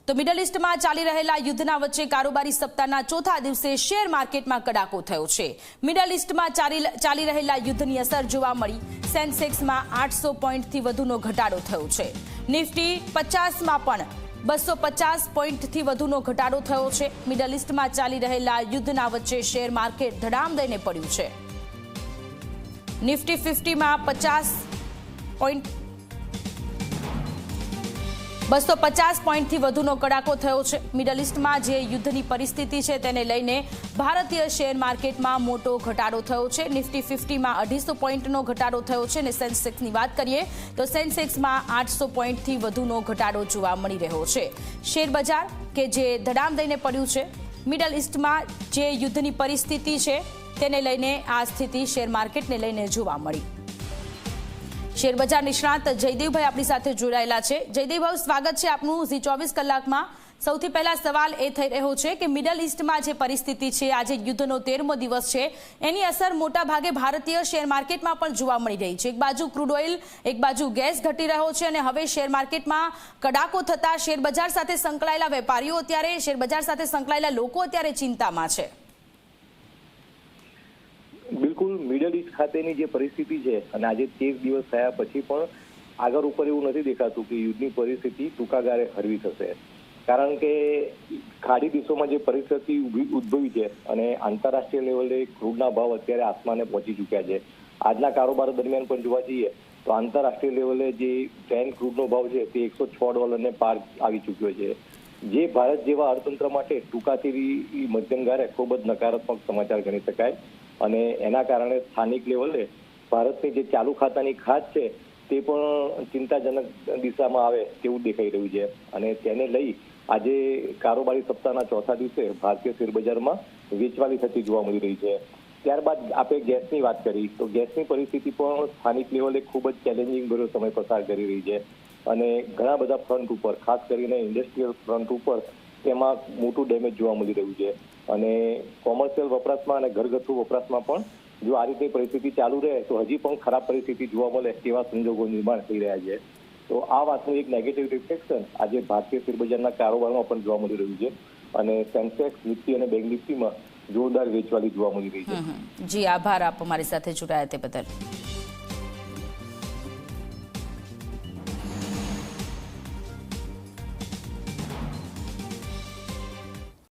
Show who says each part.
Speaker 1: તો મિડલ ઈસ્ટમાં ચાલી રહેલા યુદ્ધના વચ્ચે કારોબારી સપ્તાહના ચોથા દિવસે શેર માર્કેટમાં કડાકો થયો છે। મિડલ ઈસ્ટમાં ચાલી રહેલા યુદ્ધની અસર જોવા મળી। સેન્સેક્સમાં 800 પોઈન્ટથી વધુનો ઘટાડો થયો છે। નિફ્ટી 50માં પણ 250 પોઈન્ટથી વધુનો ઘટાડો થયો છે। મિડલ ઈસ્ટમાં ચાલી રહેલા યુદ્ધના વચ્ચે શેર માર્કેટ ધડામ દઈને પડ્યું છે। નિફ્ટી 50માં 50 પોઈન્ટ 250 પોઈન્ટથી વધુનો કડાકો થયો છે। મિડલ ઈસ્ટમાં જે યુદ્ધની પરિસ્થિતિ છે તેને લઈને ભારતીય શેર માર્કેટમાં મોટો ઘટાડો થયો છે। નિફ્ટી 50માં 250 પોઈન્ટનો ઘટાડો થયો છે અને સેન્સેક્સની વાત કરીએ તો સેન્સેક્સમાં 800 પોઈન્ટથી વધુનો ઘટાડો જોવા મળી રહ્યો છે। શેર બજાર કે જે ધડામ દઈને પડ્યું છે। મિડલ ઈસ્ટમાં જે યુદ્ધની પરિસ્થિતિ છે તેને લઈને આ સ્થિતિ શેર માર્કેટને લઈને જોવા મળી। શેર બજાર નિષ્ણાત જયદેવભાઈ આપણી સાથે જોડાયેલા છે। જયદેવભાઈ, સ્વાગત છે આપનું ઝી 24 કલાકમાં। સૌથી પહેલા સવાલ એ થઈ રહ્યો છે કે મિડલ ઈસ્ટમાં જે પરિસ્થિતિ છે, આજે યુદ્ધનો 13મો દિવસ છે, એની અસર મોટા ભાગે ભારતીય શેર માર્કેટમાં પણ જોવા મળી રહી છે। એક બાજુ ક્રૂડ ઓઇલ, એક બાજુ ગેસ ઘટી રહ્યો છે અને હવે શેર માર્કેટમાં કડાકો થતા શેર બજાર સાથે સંકળાયેલા વેપારીઓ અત્યારે, શેર બજાર સાથે સંકળાયેલા લોકો અત્યારે ચિંતામાં છે।
Speaker 2: બિલકુલ, મિડલ ઈસ્ટ ખાતેની જે પરિસ્થિતિ છે અને આજે 13 દિવસ થયા પછી પણ આગળ ઉપર એવું નથી દેખાતું કે યુદ્ધની પરિસ્થિતિ ટૂંકા ગાળે હળવી થશે। કારણ કે ખાડી દેશોમાં જે પરિસ્થિતિ ઉદ્ભવી છે અને આંતરરાષ્ટ્રીય લેવલે ક્રૂડના ભાવ અત્યારે આસમાને પહોંચી ચૂક્યા છે। આજના કારોબાર દરમિયાન પણ જોવા જઈએ તો આંતરરાષ્ટ્રીય લેવલે જે બ્રેન્ટ ક્રૂડનો ભાવ છે તે $106 પાર આવી ચૂક્યો છે, જે ભારત જેવા અર્થતંત્ર માટે ટૂંકાથી મધ્યમ ગાળે ખૂબ જ નકારાત્મક સમાચાર ગણી શકાય। અને એના કારણે સ્થાનિક લેવલે ભારતની જે ચાલુ ખાતાની ખાત છે તે પણ ચિંતાજનક દિશામાં આવે તેવું દેખાઈ રહ્યું છે। અને તેને લઈ આજે કારોબારી સપ્તાહના ચોથા દિવસે ભારતીય શેરબજારમાં વેચવાલી થતી જોવા મળી રહી છે। ત્યારબાદ આપણે ગેસની વાત કરી તો ગેસની પરિસ્થિતિ પણ સ્થાનિક લેવલે ખૂબ જ ચેલેન્જિંગ ભર્યો સમય પસાર કરી રહી છે અને ઘણા બધા ફ્રન્ટ ઉપર, ખાસ કરીને ઇન્ડસ્ટ્રીયલ ફ્રન્ટ ઉપર તેમાં મોટું ડેમેજ જોવા મળી રહ્યું છે અને કોમર્શિયલ વપરાશમાં અને ઘરગથ્થુ વપરાશમાં પણ જો આ રીતની પરિસ્થિતિ ચાલુ રહે તો હજી પણ ખરાબ પરિસ્થિતિ જોવા મળે તેવા સંજોગો નિર્માણ થઈ રહ્યા છે। તો આ વાતનું એક નેગેટિવ રિફ્લેક્શન આજે ભારતીય શેરબજારના કારોબારમાં પણ જોવા મળી રહ્યું છે અને સેન્સેક્સ, નિફ્ટી અને બેંક નિફ્ટીમાં જોરદાર વેચવાલી જોવા મળી રહી છે।
Speaker 1: જી, આભાર આપ અમારી સાથે જોડાયા તે બદલ।